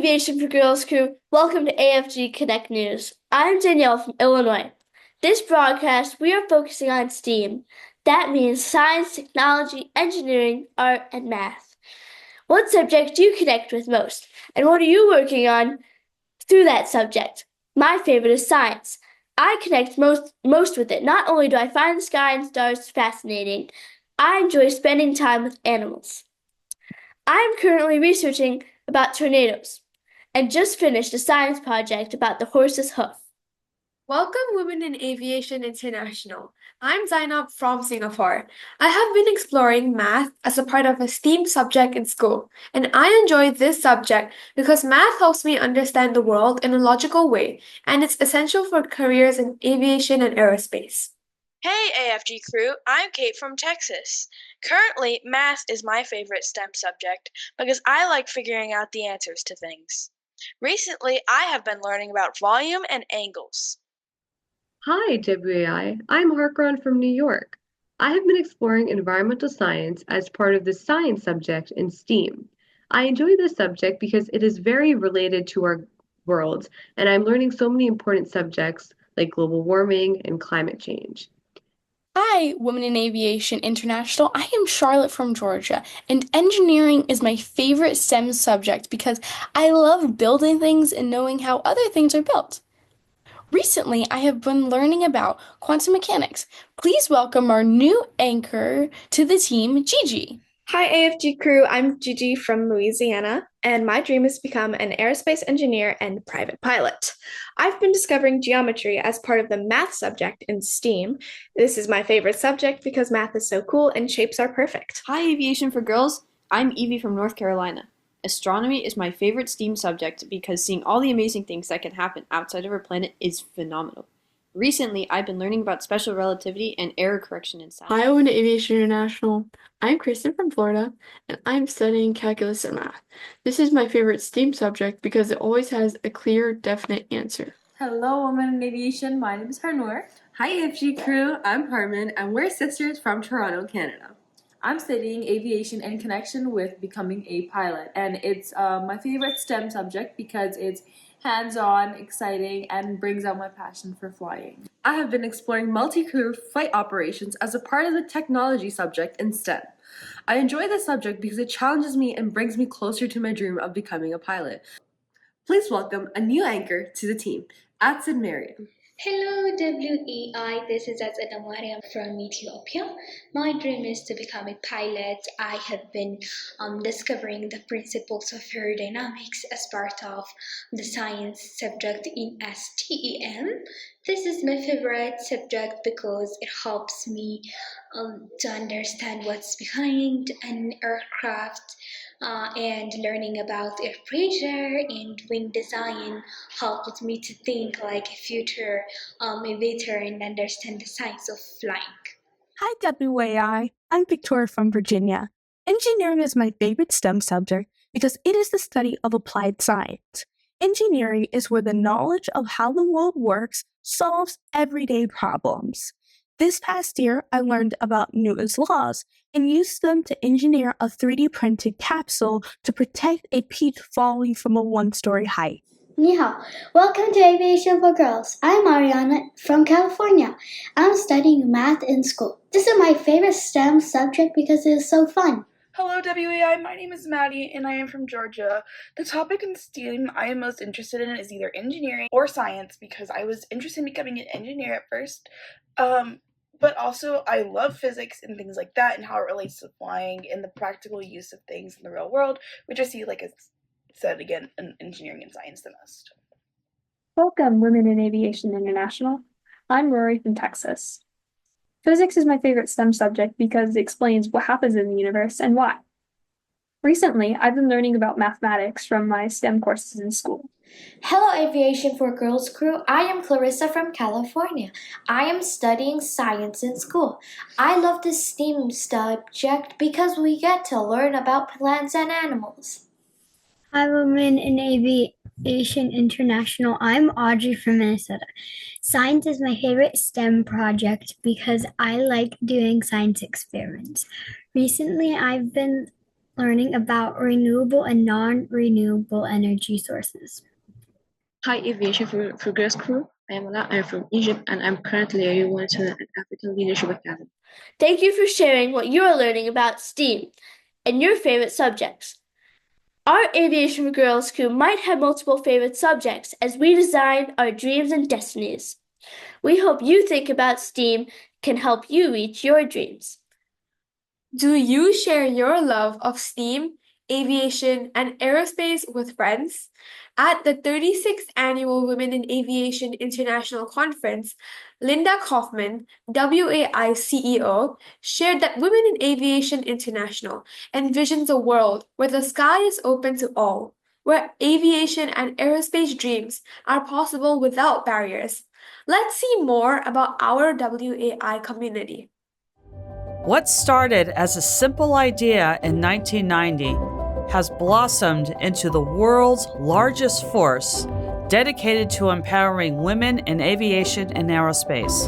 Aviation for Girls crew. Welcome to AFG Connect News. I'm Danielle from Illinois. This broadcast, we are focusing on STEAM. That means science, technology, engineering, art, and math. What subject do you connect with most? And what are you working on through that subject? My favorite is science. I connect most with it. Not only do I find the sky and stars fascinating, I enjoy spending time with animals. I am currently researching about tornadoes and just finished a science project about the horse's hoof. Welcome, Women in Aviation International. I'm Zainab from Singapore. I have been exploring math as a part of a STEAM subject in school, and I enjoy this subject because math helps me understand the world in a logical way, and it's essential for careers in aviation and aerospace. Hey AFG crew, I'm Kate from Texas. Currently, math is my favorite STEM subject because I like figuring out the answers to things. Recently, I have been learning about volume and angles. Hi, WAI. I'm Harkran from New York. I have been exploring environmental science as part of the science subject in STEAM. I enjoy this subject because it is very related to our world, and I'm learning so many important subjects like global warming and climate change. Hi, Women in Aviation International. I am Charlotte from Georgia, and engineering is my favorite STEM subject because I love building things and knowing how other things are built. Recently, I have been learning about quantum mechanics. Please welcome our new anchor to the team, Gigi. Hi, AFG crew. I'm Gigi from Louisiana, and my dream is to become an aerospace engineer and private pilot. I've been discovering geometry as part of the math subject in STEAM. This is my favorite subject because math is so cool and shapes are perfect. Hi, Aviation for Girls. I'm Evie from North Carolina. Astronomy is my favorite STEAM subject because seeing all the amazing things that can happen outside of our planet is phenomenal. Recently, I've been learning about special relativity and error correction in science. Hi, welcome to Aviation International. I'm Kristen from Florida, and I'm studying calculus and math. This is my favorite STEAM subject because it always has a clear, definite answer. Hello, Women in Aviation. My name is Harnoor. Hi, AFG crew. I'm Harmon, and we're sisters from Toronto, Canada. I'm studying aviation in connection with becoming a pilot, and it's my favorite STEM subject because it's hands-on, exciting, and brings out my passion for flying. I have been exploring multi-crew flight operations as a part of the technology subject in STEM. I enjoy this subject because it challenges me and brings me closer to my dream of becoming a pilot. Please welcome a new anchor to the team, Atsedemaryam. Hello WEI, this is Atsedemaryam from Ethiopia. My dream is to become a pilot. I have been discovering the principles of aerodynamics as part of the science subject in STEM. This is my favorite subject because it helps me to understand what's behind an aircraft and learning about air pressure and wing design helped me to think like a future aviator and understand the science of flying. Hi WAI, I'm Victoria from Virginia. Engineering is my favorite STEM subject because it is the study of applied science. Engineering is where the knowledge of how the world works solves everyday problems. This past year, I learned about Newton's laws and used them to engineer a 3D printed capsule to protect a peach falling from a one-story height. Ni hao. Welcome to Aviation for Girls. I'm Ariana from California. I'm studying math in school. This is my favorite STEM subject because it is so fun. Hello WEI, my name is Maddie and I am from Georgia. The topic in STEAM I am most interested in is either engineering or science because I was interested in becoming an engineer at first. But also I love physics and things like that and how it relates to flying and the practical use of things in the real world, which I see, like it's said again, in engineering and science the most. Welcome, Women in Aviation International. I'm Rory from Texas. Physics is my favorite STEM subject because it explains what happens in the universe and why. Recently, I've been learning about mathematics from my STEM courses in school. Hello, Aviation for Girls crew. I am Clarissa from California. I am studying science in school. I love this STEAM subject because we get to learn about plants and animals. Hi, Women in Aviation International. I'm Audrey from Minnesota. Science is my favorite STEM project because I like doing science experiments. Recently, I've been learning about renewable and non-renewable energy sources. Hi, Aviation for Girls Crew. I am Ala. I'm from Egypt, and I'm currently a year one student at African Leadership Academy. Thank you for sharing what you are learning about STEAM and your favorite subjects. Our Aviation for Girls crew might have multiple favorite subjects as we design our dreams and destinies. We hope you think about STEAM can help you reach your dreams. Do you share your love of STEAM, aviation, and aerospace with friends? At the 36th Annual Women in Aviation International Conference, Linda Kaufman, WAI CEO, shared that Women in Aviation International envisions a world where the sky is open to all, where aviation and aerospace dreams are possible without barriers. Let's see more about our WAI community. What started as a simple idea in 1990 has blossomed into the world's largest force dedicated to empowering women in aviation and aerospace.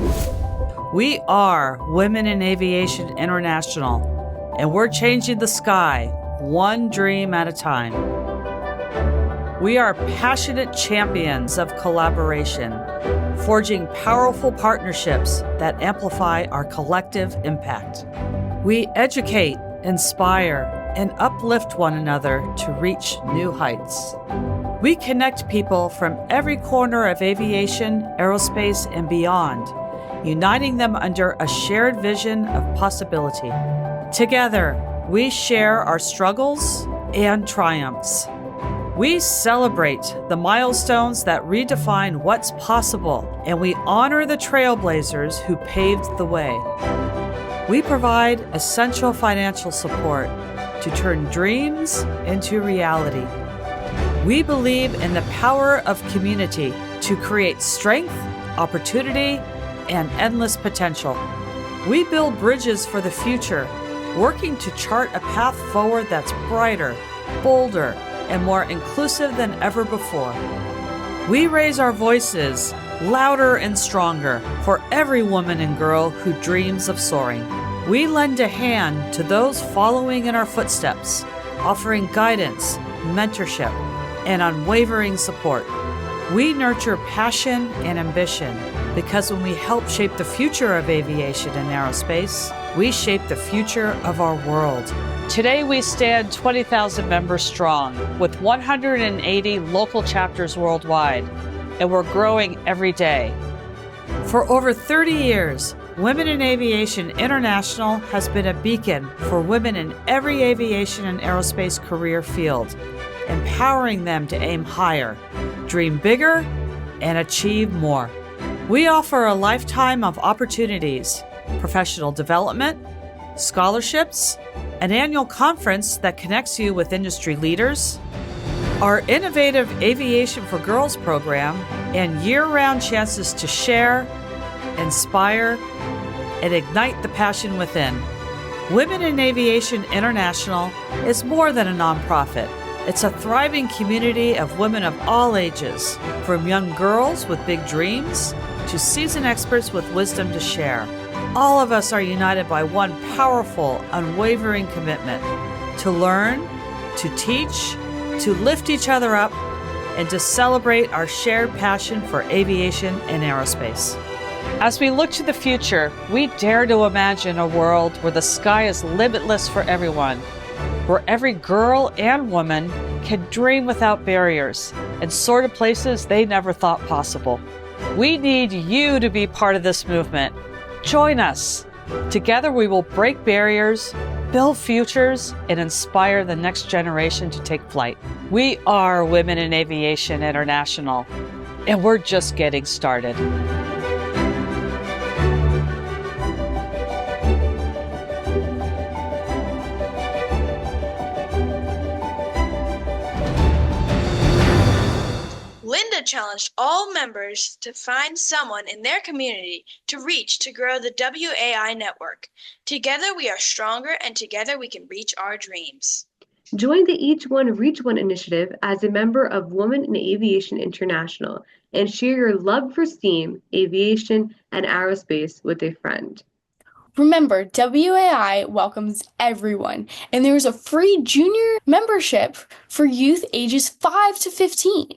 We are Women in Aviation International, and we're changing the sky one dream at a time. We are passionate champions of collaboration, forging powerful partnerships that amplify our collective impact. We educate, inspire, and uplift one another to reach new heights. We connect people from every corner of aviation, aerospace, and beyond, uniting them under a shared vision of possibility. Together, we share our struggles and triumphs. We celebrate the milestones that redefine what's possible, and we honor the trailblazers who paved the way. We provide essential financial support to turn dreams into reality. We believe in the power of community to create strength, opportunity, and endless potential. We build bridges for the future, working to chart a path forward that's brighter, bolder, and more inclusive than ever before. We raise our voices louder and stronger for every woman and girl who dreams of soaring. We lend a hand to those following in our footsteps, offering guidance, mentorship, and unwavering support. We nurture passion and ambition because when we help shape the future of aviation and aerospace, we shape the future of our world. Today we stand 20,000 members strong with 180 local chapters worldwide, and we're growing every day. For over 30 years, Women in Aviation International has been a beacon for women in every aviation and aerospace career field, empowering them to aim higher, dream bigger, and achieve more. We offer a lifetime of opportunities, professional development, scholarships, an annual conference that connects you with industry leaders, our innovative Aviation for Girls program, and year-round chances to share, inspire, and ignite the passion within. Women in Aviation International is more than a nonprofit. It's a thriving community of women of all ages, from young girls with big dreams to seasoned experts with wisdom to share. All of us are united by one powerful, unwavering commitment to learn, to teach, to lift each other up, and to celebrate our shared passion for aviation and aerospace. As we look to the future, we dare to imagine a world where the sky is limitless for everyone, where every girl and woman can dream without barriers and soar to places they never thought possible. We need you to be part of this movement. Join us. Together we will break barriers, build futures, and inspire the next generation to take flight. We are Women in Aviation International, and we're just getting started. Linda challenged all members to find someone in their community to reach to grow the WAI network. Together we are stronger, and together we can reach our dreams. Join the Each One Reach One initiative as a member of Women in Aviation International and share your love for STEAM, aviation, and aerospace with a friend. Remember, WAI welcomes everyone, and there is a free junior membership for youth ages 5 to 15.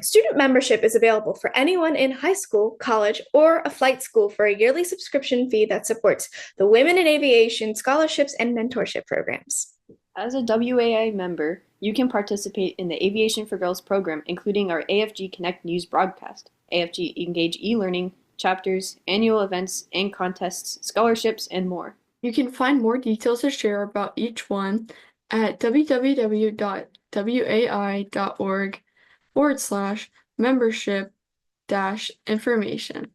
Student membership is available for anyone in high school, college, or a flight school for a yearly subscription fee that supports the Women in Aviation scholarships and mentorship programs. As a WAI member, you can participate in the Aviation for Girls program, including our AFG Connect News broadcast, AFG Engage e-learning, chapters, annual events and contests, scholarships, and more. You can find more details to share about each one at www.wai.org/membership-information.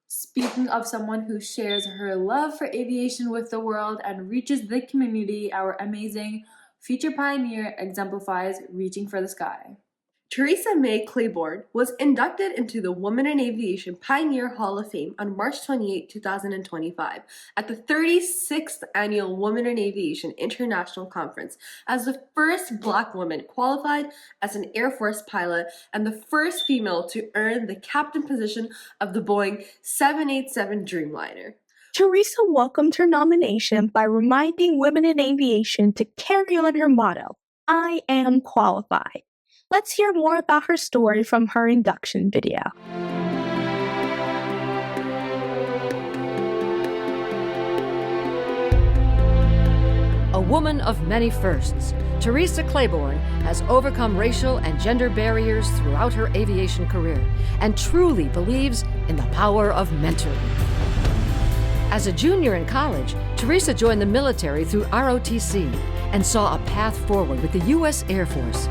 Speaking of someone who shares her love for aviation with the world and reaches the community, our amazing future pioneer exemplifies reaching for the sky. Theresa Claiborne was inducted into the Women in Aviation Pioneer Hall of Fame on March 28, 2025, at the 36th Annual Women in Aviation International Conference as the first Black woman qualified as an Air Force pilot and the first female to earn the captain position of the Boeing 787 Dreamliner. Theresa welcomed her nomination by reminding women in aviation to carry on her motto, I am qualified. Let's hear more about her story from her induction video. A woman of many firsts, Theresa Claiborne has overcome racial and gender barriers throughout her aviation career and truly believes in the power of mentoring. As a junior in college, Theresa joined the military through ROTC and saw a path forward with the U.S. Air Force.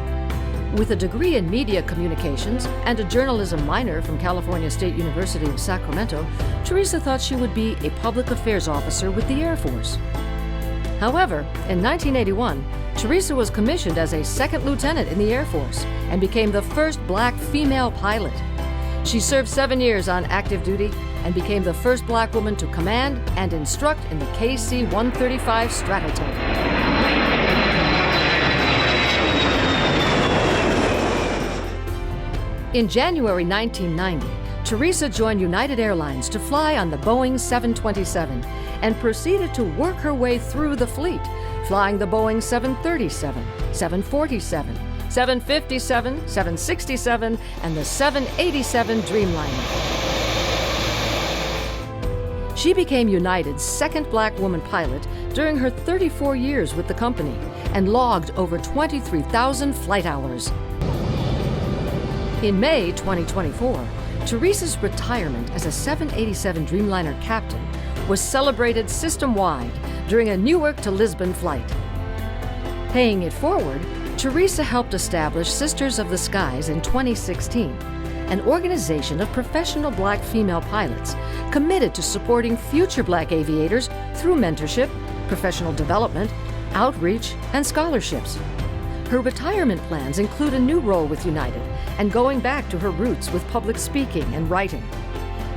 With a degree in media communications and a journalism minor from California State University of Sacramento, Theresa thought she would be a public affairs officer with the Air Force. However, in 1981, Theresa was commissioned as a second lieutenant in the Air Force and became the first Black female pilot. She served 7 years on active duty and became the first Black woman to command and instruct in the KC-135 Stratotank. In January 1990, Theresa joined United Airlines to fly on the Boeing 727 and proceeded to work her way through the fleet, flying the Boeing 737, 747, 757, 767, and the 787 Dreamliner. She became United's second Black woman pilot during her 34 years with the company and logged over 23,000 flight hours. In May 2024, Theresa's retirement as a 787 Dreamliner captain was celebrated system-wide during a Newark to Lisbon flight. Paying it forward, Theresa helped establish Sisters of the Skies in 2016, an organization of professional Black female pilots committed to supporting future Black aviators through mentorship, professional development, outreach, and scholarships. Her retirement plans include a new role with United and going back to her roots with public speaking and writing.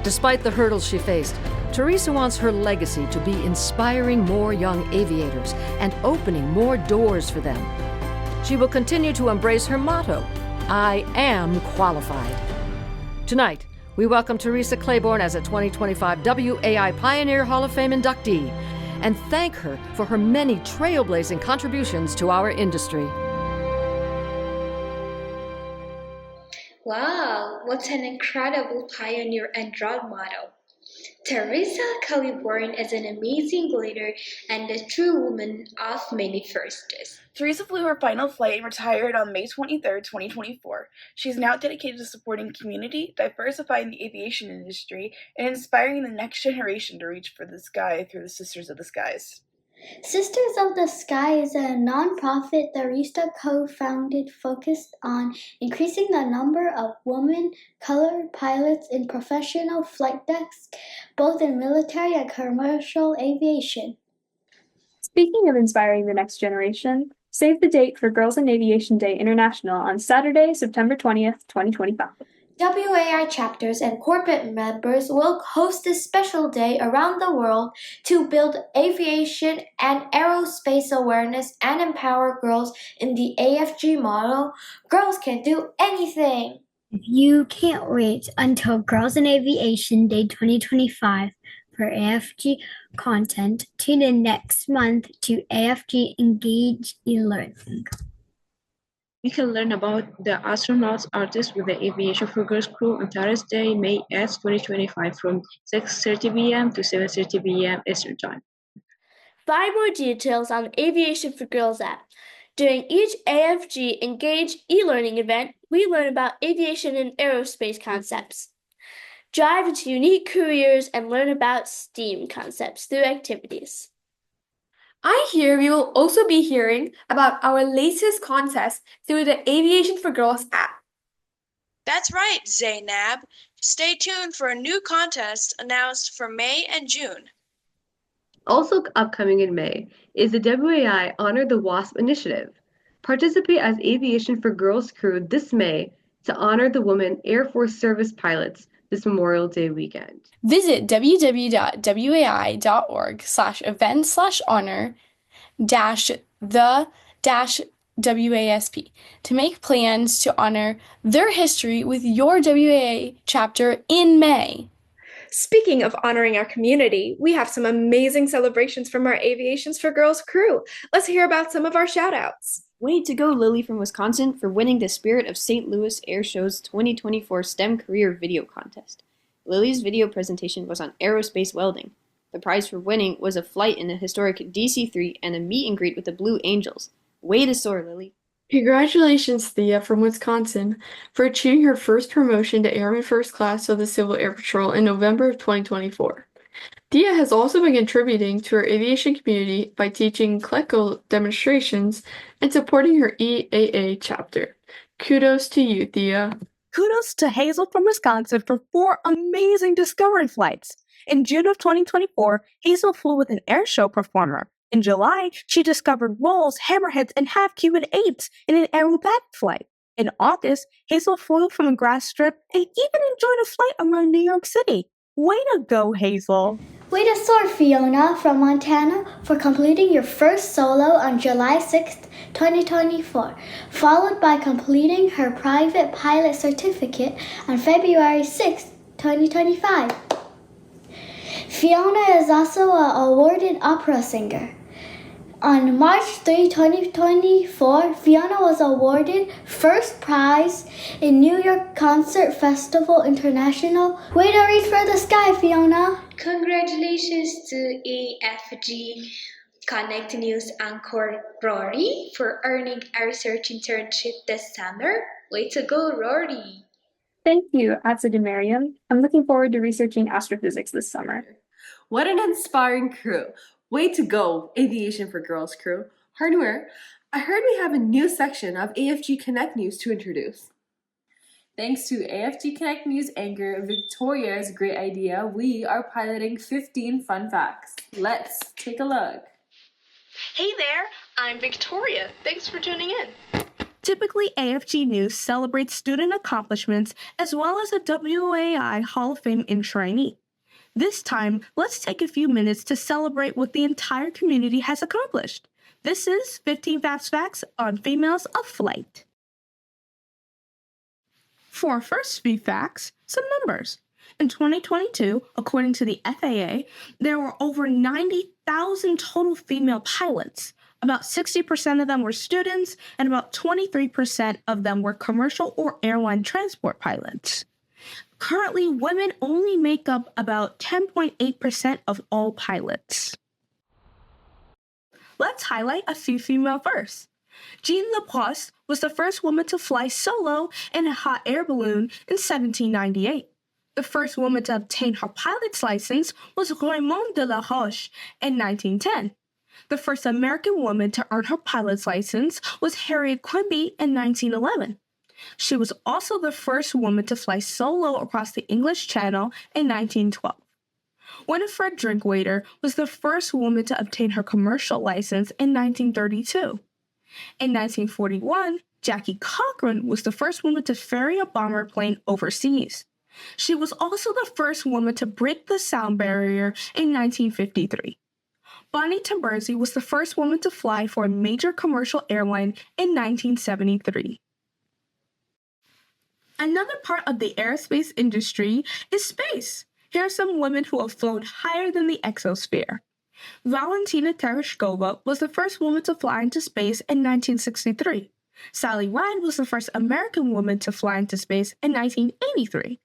Despite the hurdles she faced, Theresa wants her legacy to be inspiring more young aviators and opening more doors for them. She will continue to embrace her motto, I am qualified. Tonight, we welcome Theresa Claiborne as a 2025 WAI Pioneer Hall of Fame inductee and thank her for her many trailblazing contributions to our industry. Wow, what an incredible pioneer and role model. Theresa Claiborne is an amazing leader and a true woman of many firsts. Theresa flew her final flight and retired on May 23, 2024. She is now dedicated to supporting community, diversifying the aviation industry, and inspiring the next generation to reach for the sky through the Sisters of the Skies. Sisters of the Sky is a nonprofit Theresa co-founded focused on increasing the number of women colored pilots in professional flight decks, both in military and commercial aviation. Speaking of inspiring the next generation, save the date for Girls in Aviation Day International on Saturday, September 20th, 2025. WAI chapters and corporate members will host this special day around the world to build aviation and aerospace awareness and empower girls in the AFG model. Girls can do anything. If you can't wait until Girls in Aviation Day 2025 per AFG content to the next month to AFG Engage e-learning. We can learn about the astronauts artists with the Aviation for Girls crew on Thursday, May 8th, 2025 from 6:30 p.m. to 7:30 p.m. Eastern Time. Find more details on the Aviation for Girls app. During each AFG Engage e-learning event, we learn about aviation and aerospace concepts. Dive into unique careers and learn about STEAM concepts through activities. I hear we will also be hearing about our latest contest through the Aviation for Girls app. That's right, Zainab. Stay tuned for a new contest announced for May and June. Also upcoming in May is the WAI Honor the WASP initiative. Participate as Aviation for Girls crew this May to honor the women Air Force service pilots this Memorial Day weekend. Visit www.wai.org/event/honor-the-WASP to make plans to honor their history with your WAA chapter in May. Speaking of honoring our community, we have some amazing celebrations from our Aviations for Girls crew. Let's hear about some of our shout-outs. Way to go, Lily from Wisconsin, for winning the Spirit of St. Louis Air Show's 2024 STEM Career Video Contest. Lily's video presentation was on aerospace welding. The prize for winning was a flight in a historic DC-3 and a meet and greet with the Blue Angels. Way to soar, Lily. Congratulations, Thea from Wisconsin, for achieving her first promotion to Airman First Class of the Civil Air Patrol in November of 2024. Thea has also been contributing to her aviation community by teaching CLECO demonstrations and supporting her EAA chapter. Kudos to you, Thea. Kudos to Hazel from Wisconsin for 4 amazing discovery flights. In June of 2024, Hazel flew with an air show performer. In July, she discovered rolls, hammerheads, and half-cuban apes in an aerobatic flight. In August, Hazel flew from a grass strip and even enjoyed a flight around New York City. Way to go, Hazel. Way to soar, Fiona from Montana, for completing your first solo on July 6th, 2024, followed by completing her private pilot certificate on February 6th, 2025. Fiona is also an awarded opera singer. On March 3, 2024, Fiona was awarded first prize in New York Concert Festival International. Way to reach for the sky, Fiona! Congratulations to AFG Connect News anchor Rory for earning a research internship this summer. Way to go, Rory! Thank you, Atsedemaryam. I'm looking forward to researching astrophysics this summer. What an inspiring crew. Way to go, Aviation for Girls crew. Hardware, I heard we have a new section of AFG Connect News to introduce. Thanks to AFG Connect News anchor Victoria's great idea, we are piloting 15 fun facts. Let's take a look. Hey there, I'm Victoria. Thanks for tuning in. Typically, AFG News celebrates student accomplishments as well as a WAI Hall of Fame enshrinee. This time, let's take a few minutes to celebrate what the entire community has accomplished. This is 15 Fast Facts on Females of Flight. For our first few facts, some numbers. In 2022, according to the FAA, there were over 90,000 total female pilots. About 60% of them were students, and about 23% of them were commercial or airline transport pilots. Currently, women only make up about 10.8% of all pilots. Let's highlight a few female firsts. Jean Laplace was the first woman to fly solo in a hot air balloon in 1798. The first woman to obtain her pilot's license was Raymond de la Roche in 1910. The first American woman to earn her pilot's license was Harriet Quimby in 1911. She was also the first woman to fly solo across the English Channel in 1912. Winifred Drinkwater was the first woman to obtain her commercial license in 1932. In 1941, Jackie Cochran was the first woman to ferry a bomber plane overseas. She was also the first woman to break the sound barrier in 1953. Bonnie Tamberzi was the first woman to fly for a major commercial airline in 1973. Another part of the aerospace industry is space. Here are some women who have flown higher than the exosphere. Valentina Tereshkova was the first woman to fly into space in 1963. Sally Ride was the first American woman to fly into space in 1983.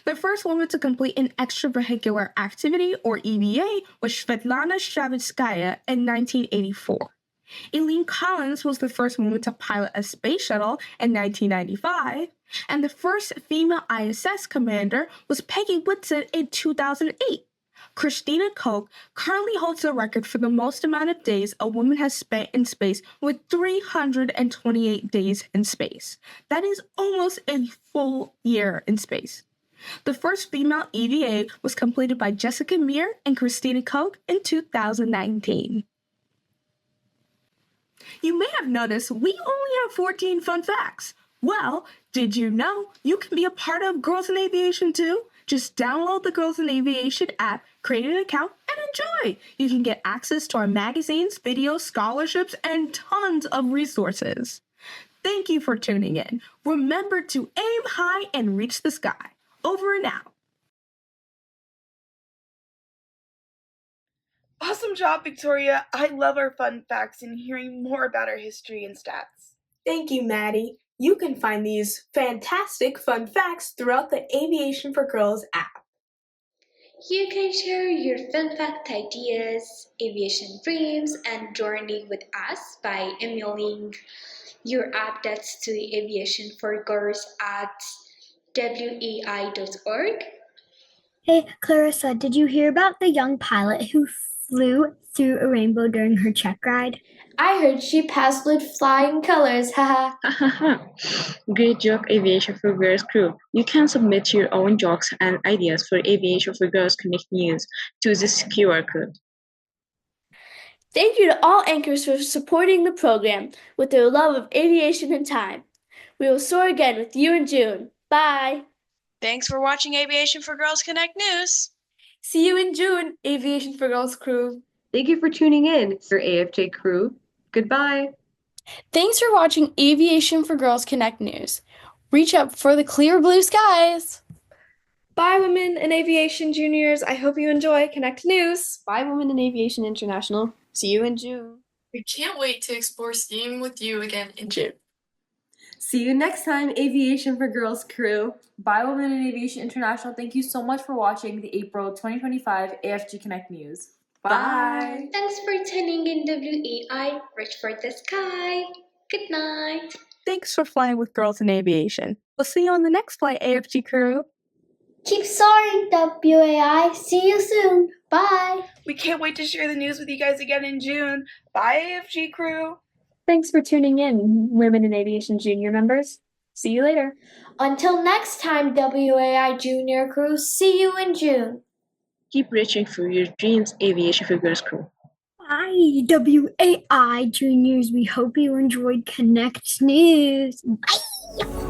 The first woman to complete an extravehicular activity, or EVA, was Svetlana Shavitskaya in 1984. Eileen Collins was the first woman to pilot a space shuttle in 1995, and the first female ISS commander was Peggy Whitson in 2008. Christina Koch currently holds the record for the most amount of days a woman has spent in space, with 328 days in space. That is almost a full year in space. The first female EVA was completed by Jessica Meir and Christina Koch in 2019. You may have noticed we only have 14 fun facts. Well, did you know you can be a part of Girls in Aviation too? Just download the Girls in Aviation app, create an account, and enjoy. You can get access to our magazines, videos, scholarships, and tons of resources. Thank you for tuning in. Remember to aim high and reach the sky. Over and out. Awesome job, Victoria. I love our fun facts and hearing more about our history and stats. Thank you, Maddie. You can find these fantastic fun facts throughout the Aviation for Girls app. You can share your fun fact ideas, aviation dreams, and journey with us by emailing your updates to Aviation for Girls at WAI.org. Hey, Clarissa, did you hear about the young pilot who flew through a rainbow during her check ride? I heard she passed with flying colors, haha. Great joke, Aviation for Girls crew. You can submit your own jokes and ideas for Aviation for Girls Connect News to this QR code. Thank you to all anchors for supporting the program with their love of aviation and time. We will soar again with you in June. Bye. Thanks for watching Aviation for Girls Connect News. See you in June, Aviation for Girls crew. Thank you for tuning in, your AFJ crew. Goodbye. Thanks for watching Aviation for Girls Connect News. Reach up for the clear blue skies. Bye, Women in Aviation Juniors. I hope you enjoy Connect News. Bye, Women in Aviation International. See you in June. We can't wait to explore STEAM with you again in June. See you next time, Aviation for Girls crew. Bye, Women in Aviation International. Thank you so much for watching the April 2025 AFG Connect News. Bye. Thanks for tuning in WAI. Reach for the sky. Good night. Thanks for flying with Girls in Aviation. We'll see you on the next flight, AFG crew. Keep soaring, WAI. See you soon. Bye. We can't wait to share the news with you guys again in June. Bye, AFG crew. Thanks for tuning in, Women in Aviation Junior members. See you later. Until next time, WAI Junior crew. See you in June. Keep reaching for your dreams, Aviation for Girls crew. Bye, WAI Juniors. We hope you enjoyed Connect News. Bye.